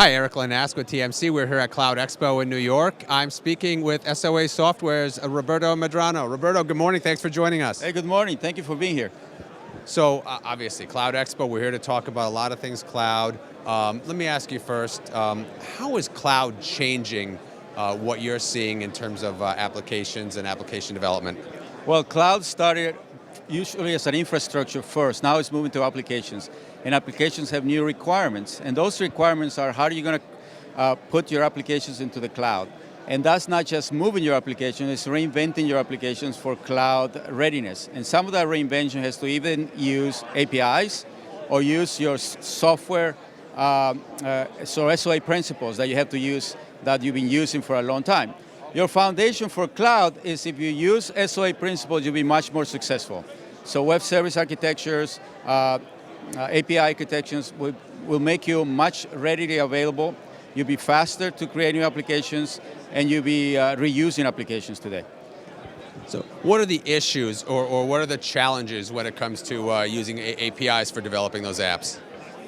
Hi, Eric Lanask with TMC. We're here at Cloud Expo in New York. I'm speaking with SOA Software's Roberto Medrano. Roberto, good morning. Thanks for joining us. Hey, good morning. Thank you for being here. So, obviously, Cloud Expo, we're here to talk about a lot of things cloud. Let me ask you first, how is cloud changing what you're seeing in terms of applications and application development? Well, cloud started usually as an infrastructure first. Now it's moving to applications. And applications have new requirements. And those requirements are how are you going to put your applications into the cloud. And that's not just moving your application, it's reinventing your applications for cloud readiness. And some of that reinvention has to even use APIs or use your software, so SOA principles that you have to use that you've been using for a long time. Your foundation for cloud is if you use SOA principles, you'll be much more successful. So web service architectures, API architectures will make you much readily available. You'll be faster to create new applications, and you'll be reusing applications today. So what are the issues or what are the challenges when it comes to using APIs for developing those apps?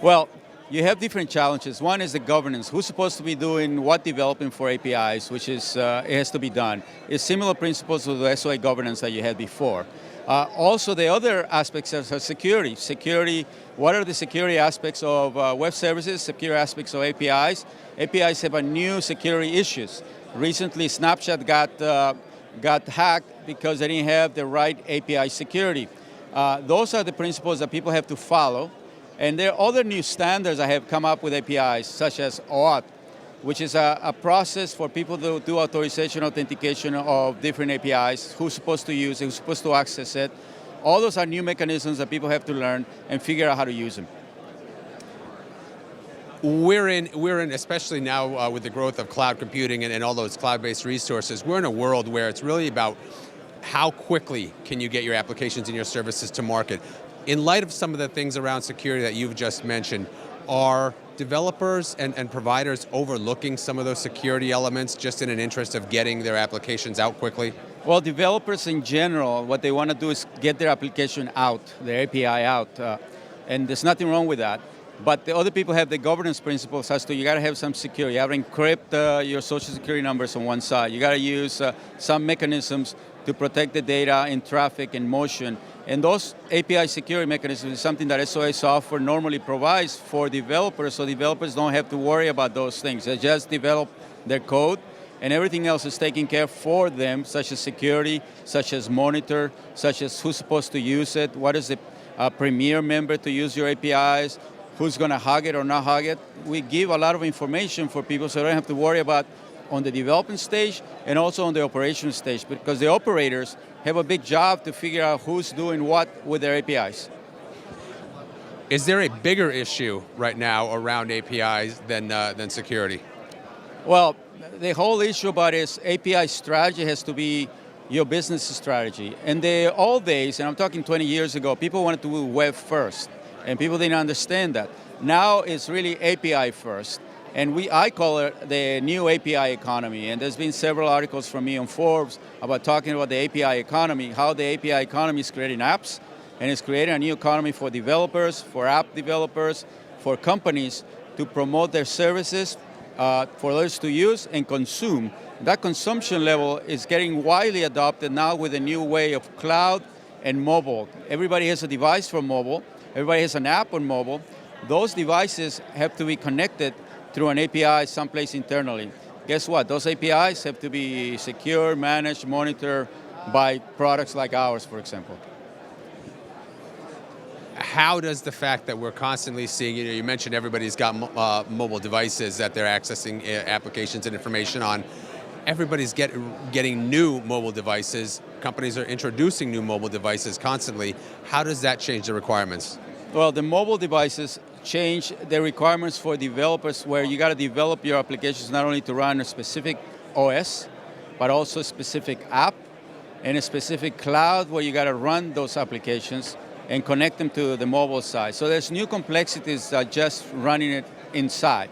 Well, you have different challenges. One is the governance. Who's supposed to be doing what developing for APIs, which is it has to be done. It's similar principles to the SOA governance that you had before. Also, the other aspects are security. Security, what are the security aspects of web services, security aspects of APIs? APIs have a new security issues. Recently, Snapchat got hacked because they didn't have the right API security. Those are the principles that people have to follow. And there are other new standards that have come up with APIs, such as OAuth, which is a process for people to do authorization, authentication of different APIs, who's supposed to use it, who's supposed to access it. All those are new mechanisms that people have to learn and figure out how to use them. We're in, especially now with the growth of cloud computing and all those cloud-based resources, we're in a world where it's really about how quickly can you get your applications and your services to market. In light of some of the things around security that you've just mentioned, are developers and providers overlooking some of those security elements just in an interest of getting their applications out quickly? Well, developers in general, what they want to do is get their application out, their API out, and there's nothing wrong with that. But the other people have the governance principles as to you got to have some security. You have to encrypt your social security numbers on one side. You got to use some mechanisms to protect the data in traffic and motion. And those API security mechanisms is something that SOA Software normally provides for developers, so developers don't have to worry about those things. They just develop their code, and everything else is taken care of for them, such as security, such as monitor, such as who's supposed to use it, what is the premier member to use your APIs, who's going to hug it or not hug it. We give a lot of information for people so they don't have to worry about on the development stage and also on the operation stage, because the operators have a big job to figure out who's doing what with their APIs. Is there a bigger issue right now around APIs than security? Well, the whole issue about is API strategy has to be your business strategy. In the old days, and I'm talking 20 years ago, people wanted to do web first, and people didn't understand that. Now it's really API first. And I call it the new API economy. And there's been several articles from me on Forbes about talking about the API economy, how the API economy is creating apps, and it's creating a new economy for developers, for app developers, for companies to promote their services for others to use and consume. That consumption level is getting widely adopted now with a new way of cloud and mobile. Everybody has a device for mobile. Everybody has an app on mobile. Those devices have to be connected through an API someplace internally. Guess what? Those APIs have to be secure, managed, monitored by products like ours, for example. How does the fact that we're constantly seeing, you mentioned everybody's got mobile devices that they're accessing applications and information on. Everybody's getting new mobile devices. Companies are introducing new mobile devices constantly. How does that change the requirements? Well, the mobile devices change the requirements for developers where you got to develop your applications not only to run a specific OS, but also a specific app and a specific cloud where you got to run those applications and connect them to the mobile side. So there's new complexities that just running it inside.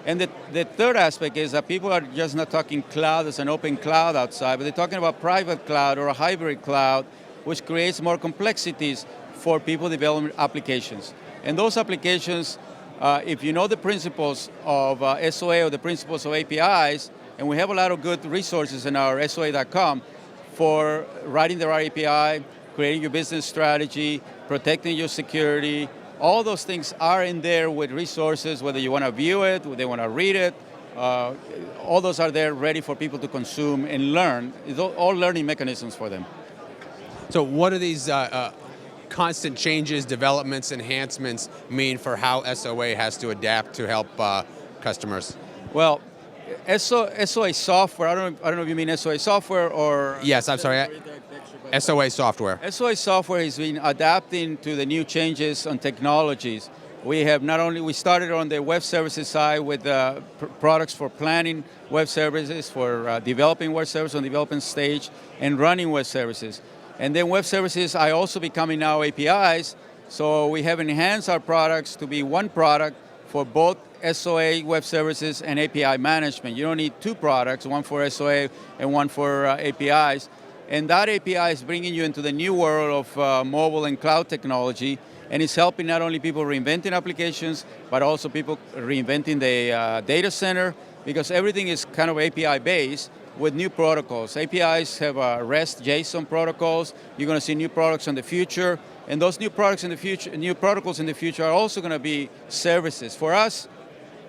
And the third aspect is that people are just not talking cloud as an open cloud outside, but they're talking about private cloud or a hybrid cloud, which creates more complexities for people developing applications. And those applications if you know the principles of SOA or the principles of APIs, and we have a lot of good resources in our SOA.com for writing the right API, creating your business strategy, protecting your security. All those things are in there with resources, whether you want to view it, whether they want to read it. All those are there ready for people to consume and learn. It's all learning mechanisms for them. So what do these constant changes, developments, enhancements mean for how SOA has to adapt to help customers? Well, SOA Software, I don't know if you mean SOA Software or... Yes, I'm sorry. SOA Software. SOA Software has been adapting to the new changes on technologies. We have we started on the web services side with products for planning web services, for developing web services on the development stage, and running web services. And then web services are also becoming now APIs, so we have enhanced our products to be one product for both SOA web services and API management. You don't need two products, one for SOA and one for APIs. And that API is bringing you into the new world of mobile and cloud technology, and it's helping not only people reinventing applications, but also people reinventing the data center, because everything is kind of API-based with new protocols. APIs have REST JSON protocols. You're going to see new products in the future, and those new products in the future, new protocols in the future are also going to be services. For us,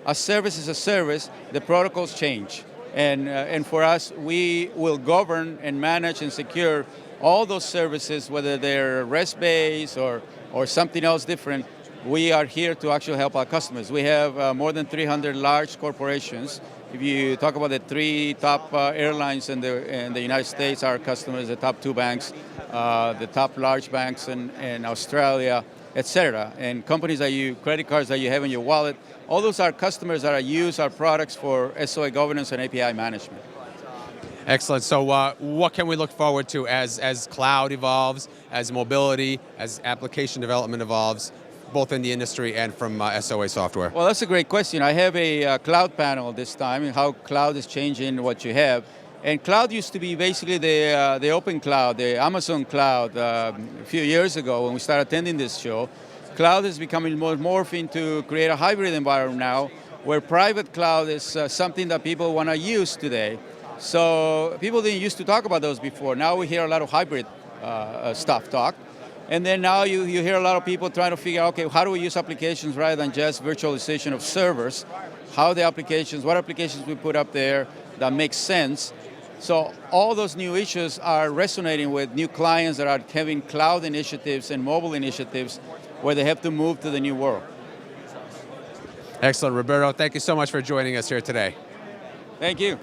a service is a service. The protocols change. And for us, we will govern and manage and secure all those services, whether they're REST-based or something else different. We are here to actually help our customers. We have more than 300 large corporations. If you talk about the three top airlines in the United States, our customers, the top two banks, the top large banks in Australia, etc. And companies credit cards that you have in your wallet, all those are customers that use our products for SOA governance and API management. Excellent. So what can we look forward to as cloud evolves, as mobility, as application development evolves, both in the industry and from SOA Software? Well, that's a great question. I have a cloud panel this time, and how cloud is changing what you have. And cloud used to be basically the open cloud, the Amazon cloud. A few years ago when we started attending this show, cloud is becoming more morphing to create a hybrid environment now, where private cloud is something that people want to use today. So people didn't used to talk about those before. Now we hear a lot of hybrid stuff talked. And then now you hear a lot of people trying to figure out, okay, how do we use applications rather than just virtualization of servers? How the applications, what applications we put up there that make sense. So all those new issues are resonating with new clients that are having cloud initiatives and mobile initiatives where they have to move to the new world. Excellent. Roberto, thank you so much for joining us here today. Thank you.